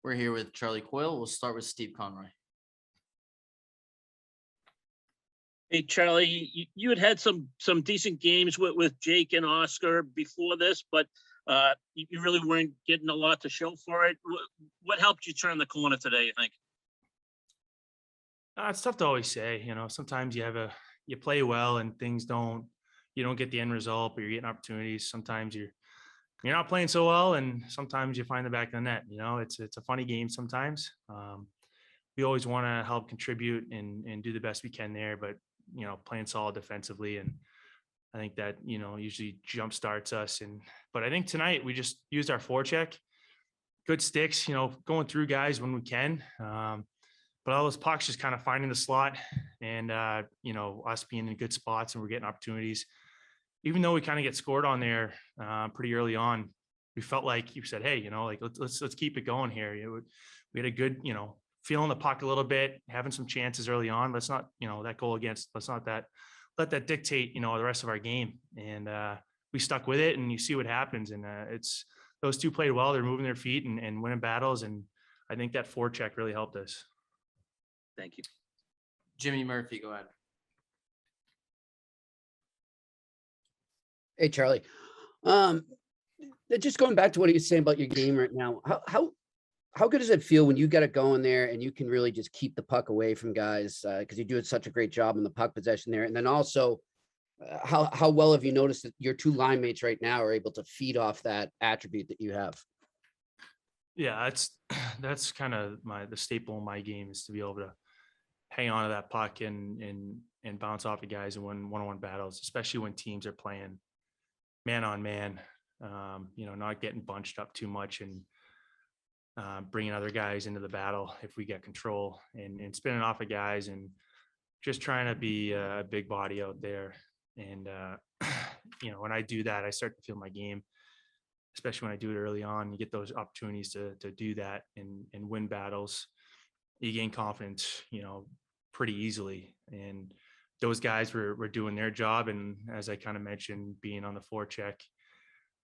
We're here with Charlie Coyle. We'll start with Steve Conroy. Hey, Charlie, you had some decent games with Jake and Oscar before this, but you really weren't getting a lot to show for it. What helped you turn the corner today, you think? It's tough to always say. Sometimes you play well and you don't get the end result, but you're getting opportunities. Sometimes you're not playing so well, and sometimes you find the back of the net. It's a funny game sometimes. We always want to help contribute and do the best we can there, but playing solid defensively, and I think that usually jump starts us. But I think tonight we just used our forecheck, good sticks, going through guys when we can. But all those pucks just kind of finding the slot, and us being in good spots and we're getting opportunities. Even though we kind of get scored on there pretty early on, we felt like you said, hey, let's keep it going here. We had a good, feeling the puck a little bit, having some chances early on. Let's not, that goal against, let's not let that dictate, the rest of our game. And we stuck with it, and you see what happens. And it's those two played well. They're moving their feet and winning battles. And I think that forecheck really helped us. Thank you. Jimmy Murphy, go ahead. Hey, Charlie. Just going back to what you're saying about your game right now, how good does it feel when you got it going there and you can really just keep the puck away from guys because you do such a great job in the puck possession there? And then also, how well have you noticed that your two line mates right now are able to feed off that attribute that you have? Yeah, that's kind of the staple in my game is to be able to hang on to that puck and bounce off the guys and win one-on-one battles, especially when teams are playing man on man. Not getting bunched up too much and bringing other guys into the battle if we get control and spinning off of guys and just trying to be a big body out there. And when I do that, I start to feel my game, especially when I do it early on. You get those opportunities to do that and win battles. You gain confidence, pretty easily. And those guys were doing their job. And as I kind of mentioned, being on the forecheck,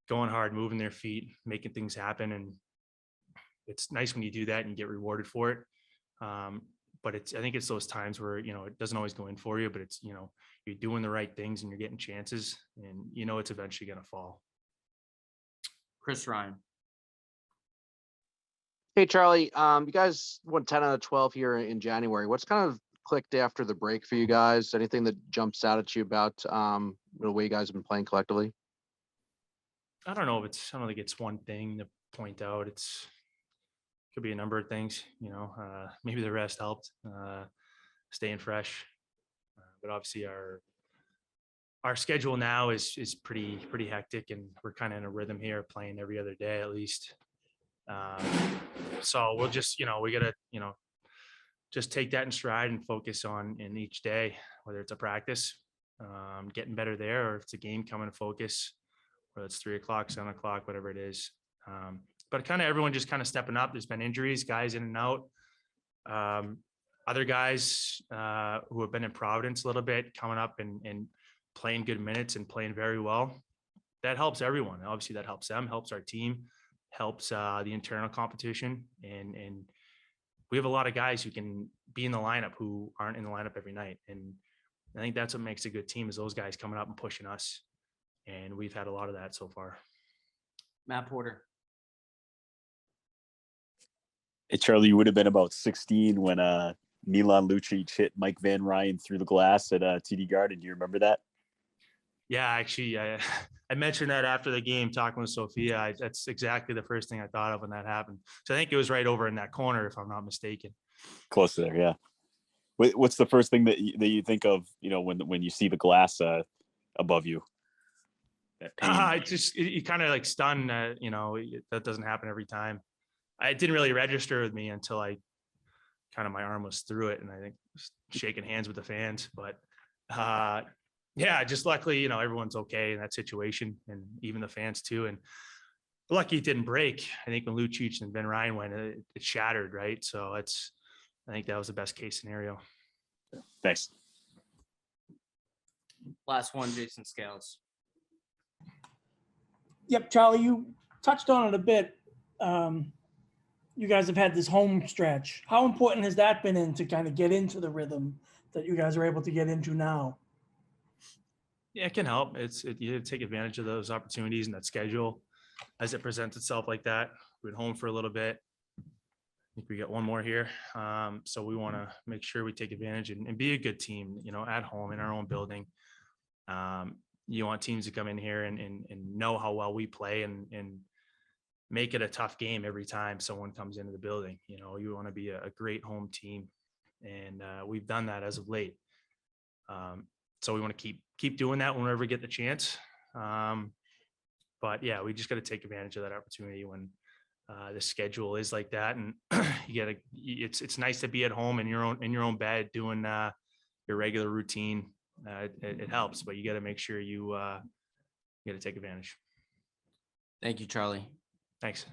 going hard, moving their feet, making things happen. And it's nice when you do that and you get rewarded for it. But I think it's those times where, it doesn't always go in for you, but it's, you're doing the right things and you're getting chances and it's eventually going to fall. Chris Ryan. Hey, Charlie, you guys won 10 out of 12 here in January. What's kind of clicked after the break for you guys? Anything that jumps out at you about the way you guys have been playing collectively? I don't know. I don't think it's one thing to point out. Could be a number of things, maybe the rest helped staying fresh. But obviously our schedule now is pretty hectic, and we're kind of in a rhythm here, playing every other day at least. So we'll just, we got to, just take that in stride and focus on in each day, whether it's a practice, getting better there, or if it's a game, coming to focus, whether it's 3 o'clock, 7 o'clock, whatever it is. But kind of everyone just kind of stepping up. There's been injuries, guys in and out. Other guys who have been in Providence a little bit, coming up and playing good minutes and playing very well. That helps everyone. Obviously, that helps them, helps our team, helps the internal competition. And we have a lot of guys who can be in the lineup who aren't in the lineup every night. And I think that's what makes a good team, is those guys coming up and pushing us. And we've had a lot of that so far. Matt Porter. Hey, Charlie, you would have been about 16 when Milan Lucic hit Mike Van Ryn through the glass at TD Garden. Do you remember that? Yeah, actually, I mentioned that after the game, talking with Sophia. That's exactly the first thing I thought of when that happened. So I think it was right over in that corner, if I'm not mistaken. Close to there, yeah. What's the first thing that you think of, when you see the glass above you? You kind of like stunned. That doesn't happen every time. It didn't really register with me until my arm was through it, and I think shaking hands with the fans. But yeah, just luckily, everyone's okay in that situation, and even the fans too. And lucky it didn't break. I think when Lucic and Van Ryn went, it shattered, right? So I think that was the best case scenario. Thanks. Last one, Jason Scales. Yep, Charlie, you touched on it a bit. you guys have had this home stretch. How important has that been in to kind of get into the rhythm that you guys are able to get into now? Yeah, it can help. You take advantage of those opportunities and that schedule as it presents itself like that. We're at home for a little bit. I think we got one more here. So we want to make sure we take advantage and be a good team, at home in our own building. You want teams to come in here and know how well we play and make it a tough game every time someone comes into the building. You want to be a great home team. And we've done that as of late. So we want to keep doing that whenever we get the chance. But yeah, we just got to take advantage of that opportunity when the schedule is like that. And it's nice to be at home in your own bed doing your regular routine. It helps, but you got to make sure you got to take advantage. Thank you, Charlie. Thanks.